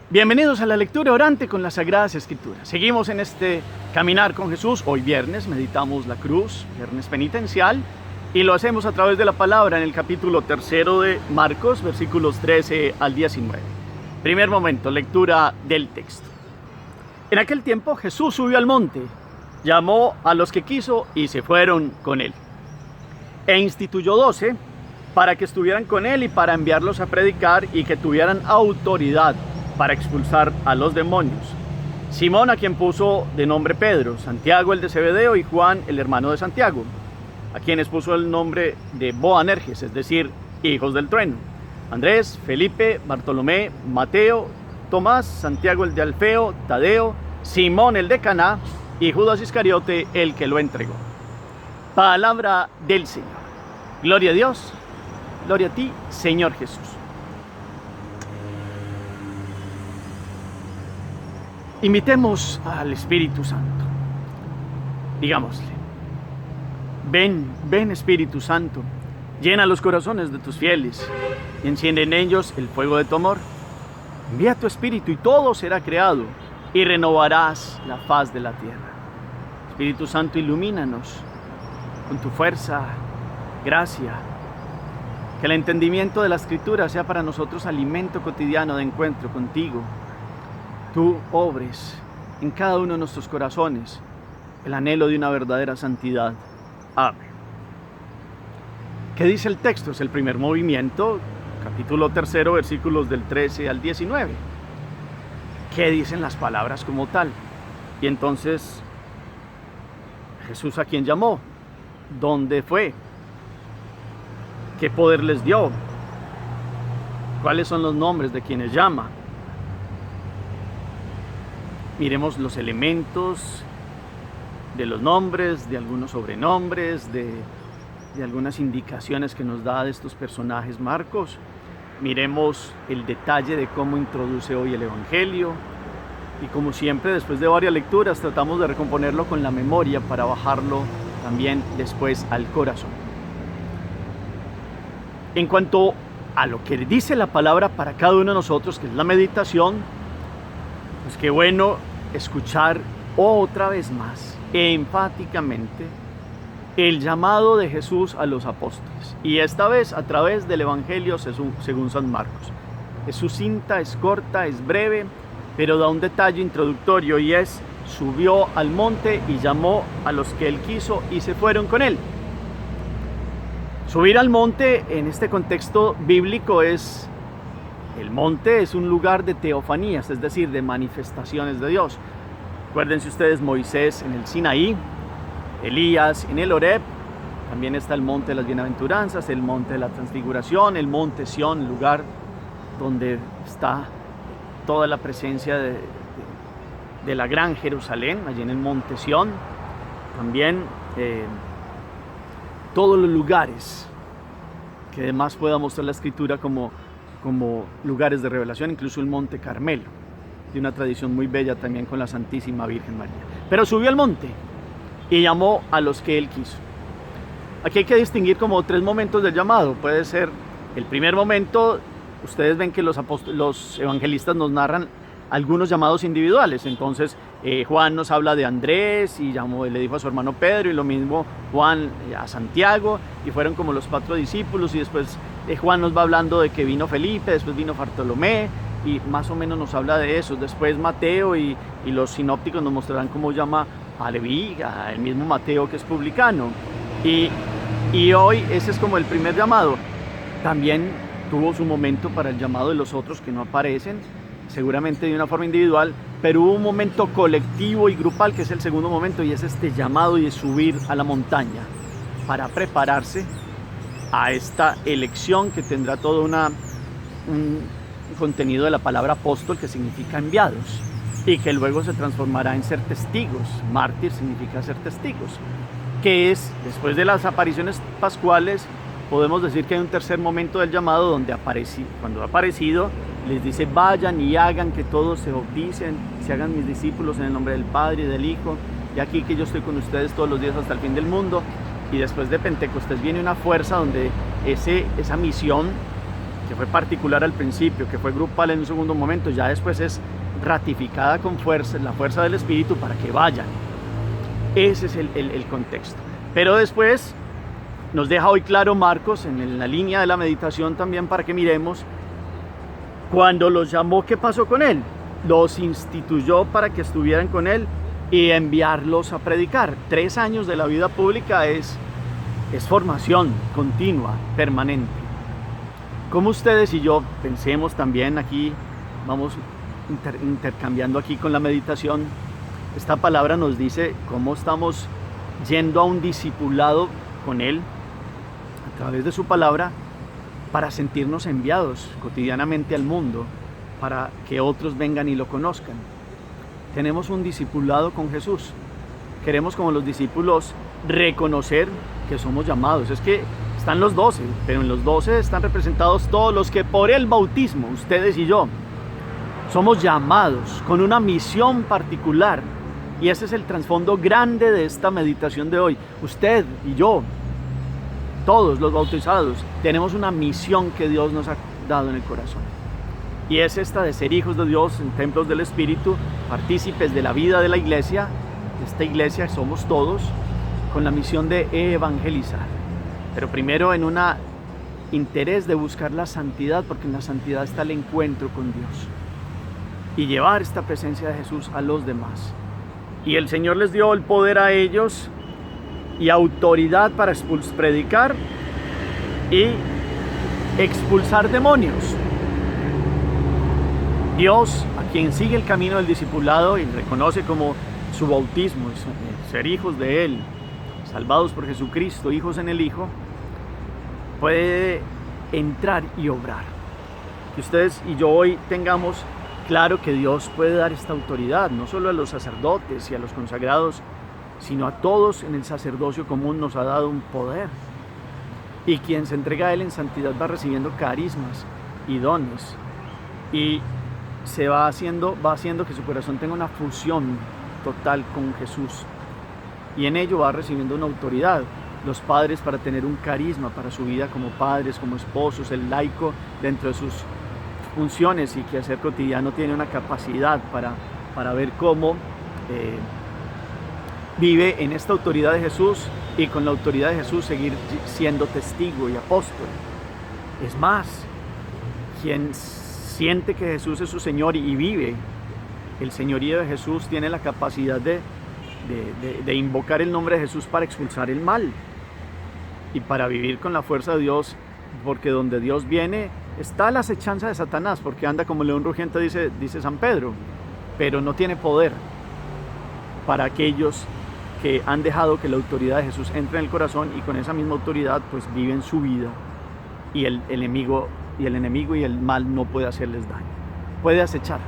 Bienvenidos a la lectura orante con las Sagradas Escrituras. Seguimos en este caminar con Jesús. Hoy viernes meditamos la cruz, viernes penitencial, y lo hacemos a través de la palabra en el capítulo 3 de Marcos, versículos 13 al 19. Primer momento, lectura del texto. En aquel tiempo Jesús subió al monte, llamó a los que quiso y se fueron con él. E instituyó 12 para que estuvieran con él y para enviarlos a predicar y que tuvieran autoridad para expulsar a los demonios. Simón, a quien puso de nombre Pedro, Santiago el de Zebedeo y Juan el hermano de Santiago, a quienes puso el nombre de Boanerges, es decir, hijos del trueno. Andrés, Felipe, Bartolomé, Mateo, Tomás, Santiago el de Alfeo, Tadeo, Simón el de Caná y Judas Iscariote el que lo entregó. Palabra del Señor. Gloria a Dios, gloria a ti, Señor Jesús. Invitemos al Espíritu Santo. Digámosle: ven Espíritu Santo, llena los corazones de tus fieles y enciende en ellos el fuego de tu amor. Envía tu Espíritu y todo será creado y renovarás la faz de la tierra. Espíritu Santo, ilumínanos con tu fuerza, gracia. Que el entendimiento de la Escritura sea para nosotros alimento cotidiano de encuentro contigo. Tú obres en cada uno de nuestros corazones el anhelo de una verdadera santidad. Amén. ¿Qué dice el texto? Es el primer movimiento, capítulo 3, versículos del 13 al 19. ¿Qué dicen las palabras como tal? Y entonces, Jesús, ¿a quién llamó? ¿Dónde fue? ¿Qué poder les dio? ¿Cuáles son los nombres de quienes llama? Miremos los elementos de los nombres, de algunos sobrenombres, de algunas indicaciones que nos da de estos personajes Marcos. Miremos el detalle de cómo introduce hoy el Evangelio. Y como siempre, después de varias lecturas, tratamos de recomponerlo con la memoria para bajarlo también después al corazón. En cuanto a lo que dice la palabra para cada uno de nosotros, que es la meditación, pues qué bueno escuchar otra vez más, enfáticamente, el llamado de Jesús a los apóstoles. Y esta vez a través del Evangelio según San Marcos. Es sucinta, es corta, es breve, pero da un detalle introductorio y es: subió al monte y llamó a los que él quiso y se fueron con él. Subir al monte en este contexto bíblico es... El monte es un lugar de teofanías, es decir, de manifestaciones de Dios. Acuérdense ustedes, Moisés en el Sinaí, Elías en el Horeb, también está el monte de las bienaventuranzas, el monte de la transfiguración, el monte Sión, lugar donde está toda la presencia de la gran Jerusalén, allí en el monte Sión. También todos los lugares que además pueda mostrar la Escritura como lugares de revelación, incluso el monte Carmelo, de una tradición muy bella también con la Santísima Virgen María. Pero subió al monte y llamó a los que él quiso. Aquí hay que distinguir como tres momentos del llamado. Puede ser el primer momento. Ustedes ven que los evangelistas nos narran algunos llamados individuales. Entonces Juan nos habla de Andrés y le dijo a su hermano Pedro, y lo mismo Juan a Santiago, y fueron como los 4 discípulos. Y después Juan nos va hablando de que vino Felipe, después vino Bartolomé, y más o menos nos habla de eso. Después Mateo y los sinópticos nos mostrarán cómo llama a Leví, el mismo Mateo que es publicano. Y hoy ese es como el primer llamado. También tuvo su momento para el llamado de los otros que no aparecen, seguramente de una forma individual, pero hubo un momento colectivo y grupal que es el segundo momento, y es este llamado de subir a la montaña para prepararse a esta elección que tendrá todo un contenido de la palabra apóstol, que significa enviados, y que luego se transformará en ser testigos. Mártir significa ser testigos, que es, después de las apariciones pascuales, podemos decir que hay un tercer momento del llamado donde cuando ha aparecido, les dice: vayan y hagan que todos se bauticen, se hagan mis discípulos en el nombre del Padre y del Hijo, y aquí que yo estoy con ustedes todos los días hasta el fin del mundo. Y después de Pentecostés viene una fuerza donde esa misión, que que fue particular al principio, que fue grupal en un segundo momento, ya después es ratificada con fuerza, la fuerza del Espíritu para que vayan. Ese es el contexto. Pero después nos deja hoy claro Marcos en la línea de la meditación también para que miremos cuando los llamó, ¿qué pasó con él? Los instituyó para que estuvieran con él y enviarlos a predicar. 3 años de la vida pública es formación continua, permanente. Como ustedes y yo pensemos también aquí, vamos intercambiando aquí con la meditación, esta palabra nos dice cómo estamos yendo a un discipulado con Él a través de su palabra para sentirnos enviados cotidianamente al mundo, para que otros vengan y lo conozcan. Tenemos un discipulado con Jesús. Queremos, como los discípulos, reconocer que somos llamados. Es que están los 12, pero en los 12 están representados todos los que por el bautismo, ustedes y yo, somos llamados con una misión particular. Y ese es el trasfondo grande de esta meditación de hoy. Usted y yo, todos los bautizados, tenemos una misión que Dios nos ha dado en el corazón. Y es esta de ser hijos de Dios en templos del Espíritu, partícipes de la vida de la iglesia. Esta iglesia somos todos con la misión de evangelizar. Pero primero en un interés de buscar la santidad, porque en la santidad está el encuentro con Dios. Y llevar esta presencia de Jesús a los demás. Y el Señor les dio el poder a ellos y autoridad para predicar y expulsar demonios. Dios, a quien sigue el camino del discipulado y reconoce como su bautismo, ser hijos de Él, salvados por Jesucristo, hijos en el Hijo, puede entrar y obrar. Que ustedes y yo hoy tengamos claro que Dios puede dar esta autoridad, no solo a los sacerdotes y a los consagrados, sino a todos en el sacerdocio común nos ha dado un poder. Y quien se entrega a Él en santidad va recibiendo carismas y dones. Y se va haciendo que su corazón tenga una fusión total con Jesús. Y en ello va recibiendo una autoridad. Los padres para tener un carisma para su vida como padres, como esposos, el laico dentro de sus funciones y quehacer cotidiano tiene una capacidad para ver cómo vive en esta autoridad de Jesús y con la autoridad de Jesús seguir siendo testigo y apóstol. Es más, quien siente que Jesús es su Señor y vive el señorío de Jesús tiene la capacidad de invocar el nombre de Jesús para expulsar el mal y para vivir con la fuerza de Dios, porque donde Dios viene está la acechanza de Satanás, porque anda como león rugiente, dice San Pedro, pero no tiene poder para aquellos que han dejado que la autoridad de Jesús entre en el corazón y con esa misma autoridad pues viven su vida y el enemigo y el mal no puede hacerles daño. Puede acechar,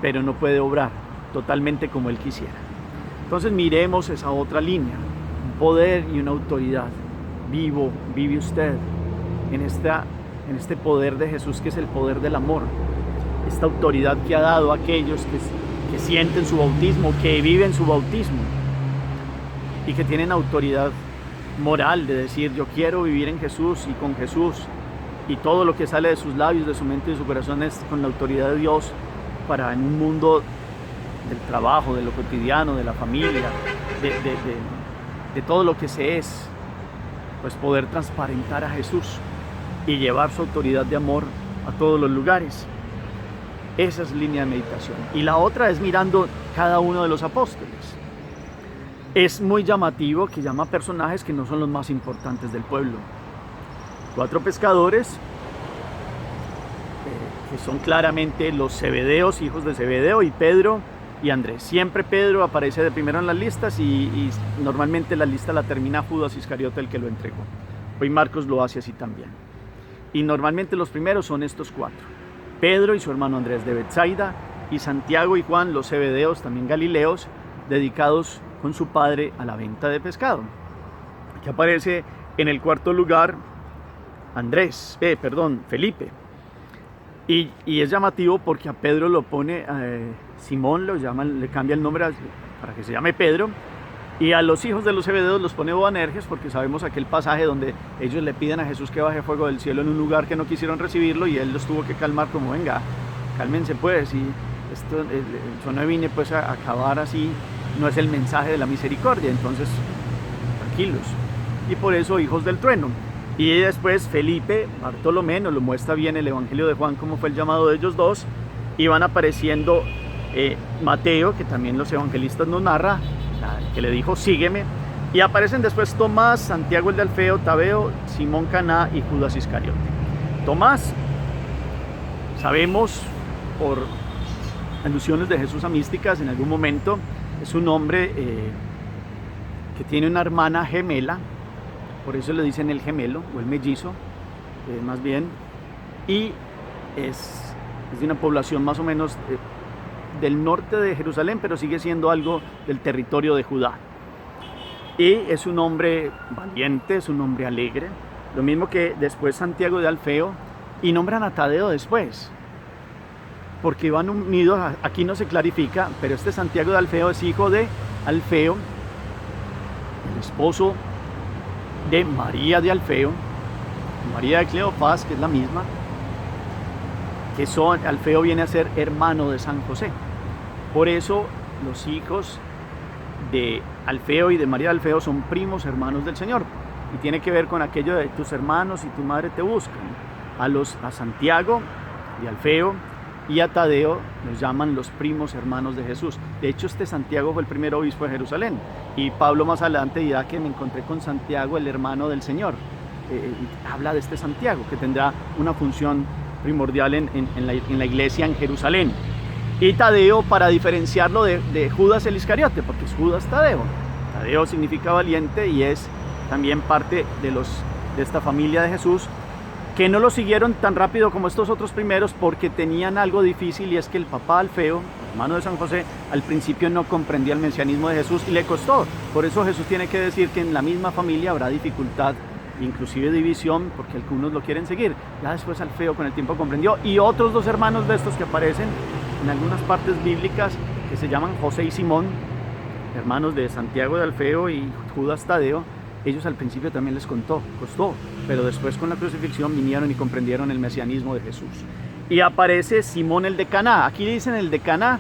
pero no puede obrar totalmente como Él quisiera. Entonces miremos esa otra línea, un poder y una autoridad. Vive usted en este poder de Jesús, que es el poder del amor, esta autoridad que ha dado a aquellos que sienten su bautismo, que viven su bautismo y que tienen autoridad moral de decir yo quiero vivir en Jesús y con Jesús, y todo lo que sale de sus labios, de su mente y de su corazón es con la autoridad de Dios para en un mundo del trabajo, de lo cotidiano, de la familia, de todo lo que se es, pues poder transparentar a Jesús y llevar su autoridad de amor a todos los lugares. Esa es línea de meditación. Y la otra es mirando cada uno de los apóstoles. Es muy llamativo que llama personajes que no son los más importantes del pueblo. 4 pescadores, que son claramente los Zebedeos, hijos de Zebedeo, y Pedro y Andrés. Siempre Pedro aparece de primero en las listas y normalmente la lista la termina Judas Iscariote, el que lo entregó. Hoy Marcos lo hace así también. Y normalmente los primeros son estos 4. Pedro y su hermano Andrés de Betsaida, y Santiago y Juan, los Zebedeos, también galileos, dedicados con su padre a la venta de pescado. Aquí aparece en el 4º lugar Felipe. Y es llamativo porque a Pedro lo pone, Simón le cambia el nombre para que se llame Pedro, Y a los hijos de los Zebedeos los pone Boanerges, porque sabemos aquel pasaje donde ellos le piden a Jesús que baje fuego del cielo en un lugar que no quisieron recibirlo, y él los tuvo que calmar como, venga, cálmense pues, y esto, yo no vine pues a acabar así, no es el mensaje de la misericordia, entonces tranquilos. Y por eso hijos del trueno. Y después Felipe, Bartolomé, nos lo muestra bien el Evangelio de Juan, cómo fue el llamado de ellos dos, y van apareciendo Mateo, que también los evangelistas nos narra, que le dijo sígueme, y aparecen después Tomás, Santiago el de Alfeo, Tadeo, Simón Caná y Judas Iscariote. Tomás, sabemos por alusiones de Jesús a místicas en algún momento, es un hombre que tiene una hermana gemela, por eso le dicen el gemelo o el mellizo, más bien, y es de una población más o menos del norte de Jerusalén, pero sigue siendo algo del territorio de Judá. Y es un hombre valiente, es un hombre alegre, lo mismo que después Santiago de Alfeo, y nombran a Tadeo después, porque van unidos, aquí no se clarifica, pero este Santiago de Alfeo es hijo de Alfeo, el esposo de María de Alfeo, María de Cleofás, que es la misma, que Alfeo viene a ser hermano de San José. Por eso los hijos de Alfeo y de María de Alfeo son primos hermanos del Señor, y tiene que ver con aquello de tus hermanos y tu madre te buscan. A Santiago de Alfeo y a Tadeo los llaman los primos hermanos de Jesús. De hecho, este Santiago fue el primer obispo de Jerusalén, y Pablo más adelante dirá que me encontré con Santiago, el hermano del Señor. Habla de este Santiago, que tendrá una función primordial en la iglesia en Jerusalén. Y Tadeo, para diferenciarlo de Judas el Iscariote, porque es Judas Tadeo. Tadeo significa valiente y es también parte de esta familia de Jesús, que no lo siguieron tan rápido como estos otros primeros, porque tenían algo difícil, y es que el papá Alfeo, hermano de San José, al principio no comprendía el mesianismo de Jesús y le costó. Por eso Jesús tiene que decir que en la misma familia habrá dificultad, inclusive división, porque algunos lo quieren seguir. Ya después Alfeo con el tiempo comprendió, y otros dos hermanos de estos que aparecen en algunas partes bíblicas, que se llaman José y Simón, hermanos de Santiago de Alfeo y Judas Tadeo, ellos al principio también les costó, pero después con la crucifixión vinieron y comprendieron el mesianismo de Jesús. Y aparece Simón el de Caná. Aquí dicen el de Caná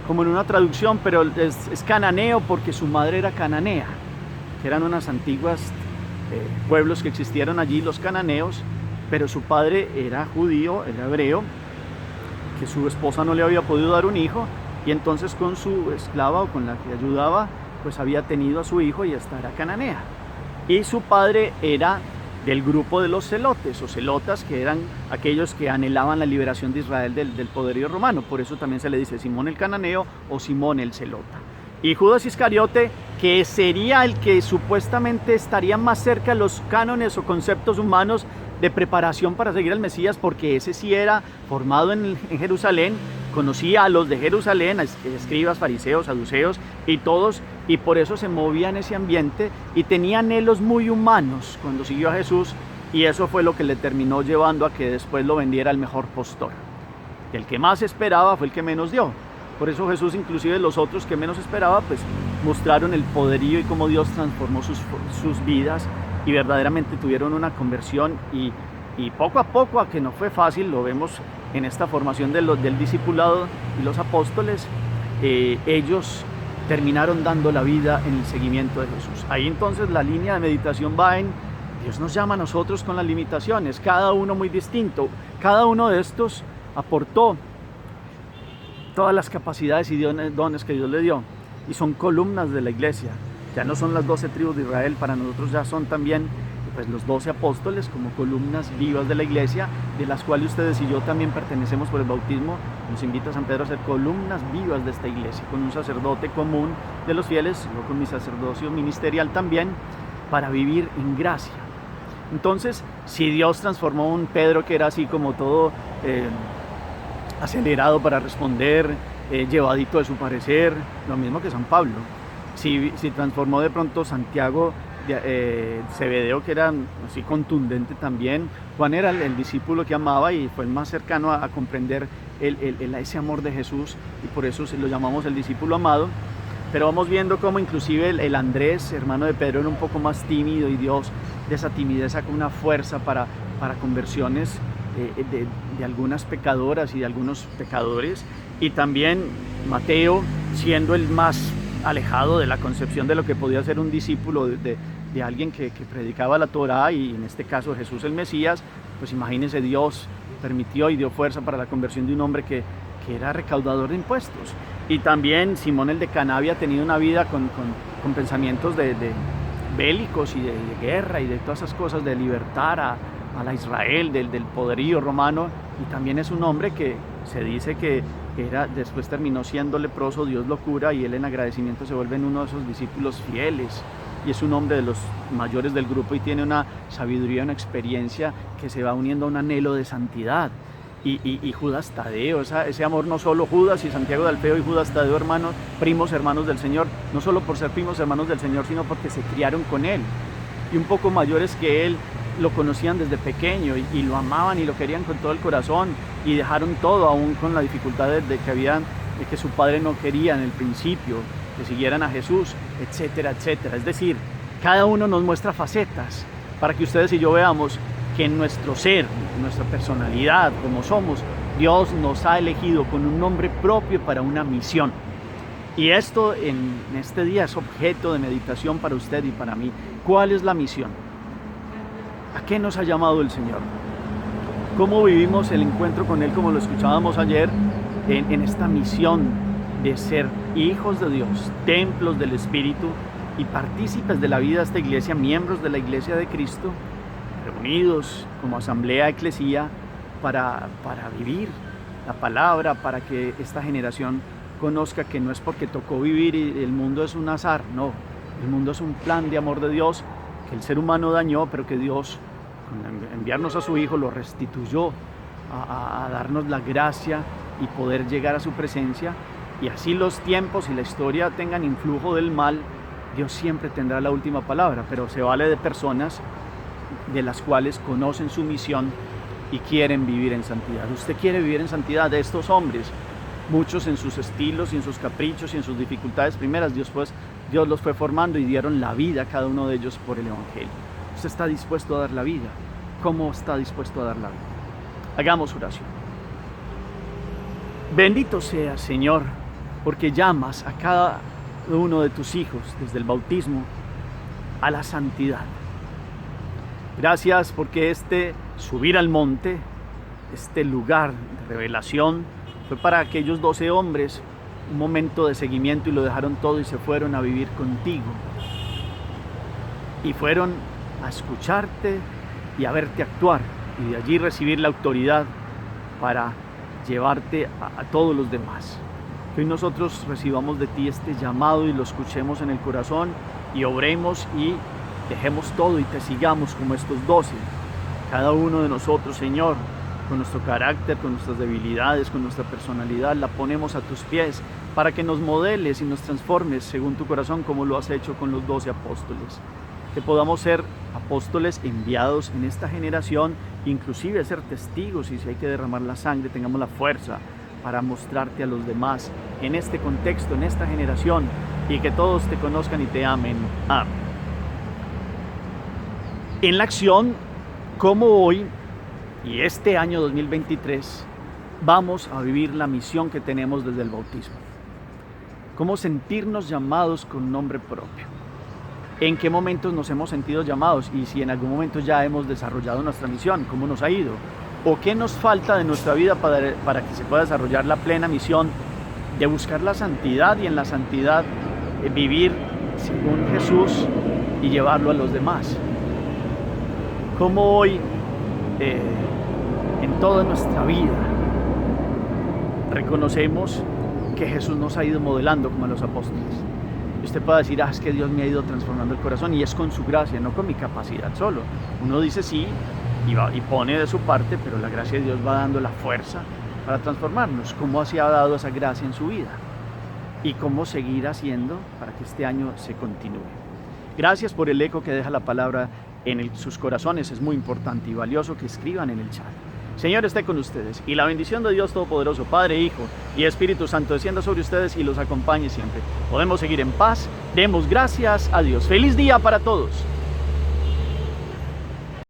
como en una traducción, pero es cananeo porque su madre era cananea, que eran unas antiguas pueblos que existieron allí, los cananeos, pero su padre era judío, era hebreo, que su esposa no le había podido dar un hijo, y entonces con su esclava o con la que ayudaba, pues había tenido a su hijo, y esta era cananea. Y su padre era del grupo de los celotes o celotas, que eran aquellos que anhelaban la liberación de Israel del poderío romano. Por eso también se le dice Simón el cananeo o Simón el celota. Y Judas Iscariote, que sería el que supuestamente estaría más cerca de los cánones o conceptos humanos de preparación para seguir al Mesías, porque ese sí era formado en Jerusalén, conocía a los de Jerusalén, a escribas, fariseos, saduceos y todos, y por eso se movía en ese ambiente y tenía anhelos muy humanos cuando siguió a Jesús, y eso fue lo que le terminó llevando a que después lo vendiera el mejor postor. El que más esperaba fue el que menos dio. Por eso Jesús, inclusive los otros que menos esperaba, pues mostraron el poderío y cómo Dios transformó sus vidas, y verdaderamente tuvieron una conversión, y poco a poco, a que no fue fácil, lo vemos en esta formación del discipulado y los apóstoles, ellos terminaron dando la vida en el seguimiento de Jesús. Ahí entonces la línea de meditación va en: Dios nos llama a nosotros con las limitaciones, cada uno muy distinto. Cada uno de estos aportó todas las capacidades y dones que Dios le dio, y son columnas de la iglesia. Ya no son las 12 tribus de Israel, para nosotros ya son también pues los 12 apóstoles, como columnas vivas de la iglesia, de las cuales ustedes y yo también pertenecemos por el bautismo. Nos invita San Pedro a ser columnas vivas de esta iglesia, con un sacerdote común de los fieles, yo con mi sacerdocio ministerial también, para vivir en gracia. Entonces, si Dios transformó a un Pedro que era así como todo acelerado para responder, llevadito de su parecer, lo mismo que San Pablo. Si transformó de pronto Santiago Zebedeo, que era así contundente también. Juan era el discípulo que amaba y fue el más cercano a comprender ese amor de Jesús, y por eso lo llamamos el discípulo amado. pero vamos viendo cómo inclusive el Andrés, hermano de Pedro, era un poco más tímido y Dios de esa timidez sacó una fuerza para conversiones de algunas pecadoras y de algunos pecadores. Y también Mateo, siendo el más alejado de la concepción de lo que podía ser un discípulo de alguien que predicaba la Torá, y en este caso Jesús el Mesías, pues imagínense, Dios permitió y dio fuerza para la conversión de un hombre que era recaudador de impuestos. Y también Simón el de Caná había tenido una vida con pensamientos de bélicos y de guerra y de todas esas cosas, de libertar a la Israel del poderío romano, y también es un hombre que se dice que después terminó siendo leproso, Dios lo cura y él en agradecimiento se vuelve uno de esos discípulos fieles, y es un hombre de los mayores del grupo y tiene una sabiduría, una experiencia que se va uniendo a un anhelo de santidad. Y Judas Tadeo, ese amor, no solo Judas y Santiago de Alfeo y Judas Tadeo, hermanos, primos hermanos del Señor, no solo por ser primos hermanos del Señor, sino porque se criaron con él, y un poco mayores que él, lo conocían desde pequeño y lo amaban y lo querían con todo el corazón, y dejaron todo, aún con la dificultad de que su padre no quería en el principio que siguieran a Jesús, etcétera, etcétera. Es decir, cada uno nos muestra facetas para que ustedes y yo veamos que en nuestro ser, en nuestra personalidad, como somos, Dios nos ha elegido con un nombre propio para una misión. Y esto en este día es objeto de meditación para usted y para mí. ¿Cuál es la misión? ¿A qué nos ha llamado el Señor? ¿Cómo vivimos el encuentro con Él, como lo escuchábamos ayer, en esta misión de ser hijos de Dios, templos del Espíritu y partícipes de la vida de esta iglesia, miembros de la iglesia de Cristo, reunidos como asamblea eclesía para vivir la palabra, para que esta generación conozca que no es porque tocó vivir y el mundo es un azar, no, el mundo es un plan de amor de Dios que el ser humano dañó, pero que Dios, con enviarnos a su Hijo, lo restituyó a darnos la gracia y poder llegar a su presencia. Y así los tiempos y la historia tengan influjo del mal, Dios siempre tendrá la última palabra, pero se vale de personas de las cuales conocen su misión y quieren vivir en santidad. Usted quiere vivir en santidad. De estos hombres, muchos en sus estilos y en sus caprichos y en sus dificultades primeras, Dios los fue formando y dieron la vida a cada uno de ellos por el Evangelio. ¿Usted está dispuesto a dar la vida? ¿Cómo está dispuesto a dar la vida? Hagamos oración. Bendito seas, Señor, porque llamas a cada uno de tus hijos desde el bautismo a la santidad. Gracias porque este subir al monte, este lugar de revelación, fue para aquellos 12 hombres un momento de seguimiento, y lo dejaron todo y se fueron a vivir contigo. Y fueron a escucharte y a verte actuar, y de allí recibir la autoridad para llevarte a todos los demás. Que hoy nosotros recibamos de ti este llamado y lo escuchemos en el corazón y obremos y dejemos todo y te sigamos como estos 12. Cada uno de nosotros, Señor, con nuestro carácter, con nuestras debilidades, con nuestra personalidad, la ponemos a tus pies para que nos modeles y nos transformes según tu corazón, como lo has hecho con los 12 apóstoles. Que podamos ser apóstoles enviados en esta generación, inclusive ser testigos, y si hay que derramar la sangre, tengamos la fuerza para mostrarte a los demás en este contexto, en esta generación, y que todos te conozcan y te amen. Amén. En la acción, como hoy y este año 2023, vamos a vivir la misión que tenemos desde el bautismo. Cómo sentirnos llamados con nombre propio. En qué momentos nos hemos sentido llamados, y si en algún momento ya hemos desarrollado nuestra misión, cómo nos ha ido, o qué nos falta de nuestra vida para que se pueda desarrollar la plena misión de buscar la santidad, y en la santidad vivir según Jesús y llevarlo a los demás. Cómo hoy, en toda nuestra vida, reconocemos que Jesús nos ha ido modelando como a los apóstoles. Y usted puede decir, es que Dios me ha ido transformando el corazón, y es con su gracia, no con mi capacidad solo. Uno dice sí y pone de su parte, pero la gracia de Dios va dando la fuerza para transformarnos. ¿Cómo se ha dado esa gracia en su vida? ¿Y cómo seguir haciendo para que este año se continúe? Gracias por el eco que deja la palabra en sus corazones. Es muy importante y valioso que escriban en el chat. Señor esté con ustedes y la bendición de Dios Todopoderoso, Padre, Hijo y Espíritu Santo descienda sobre ustedes y los acompañe siempre. Podemos seguir en paz. Demos gracias a Dios. Feliz día para todos.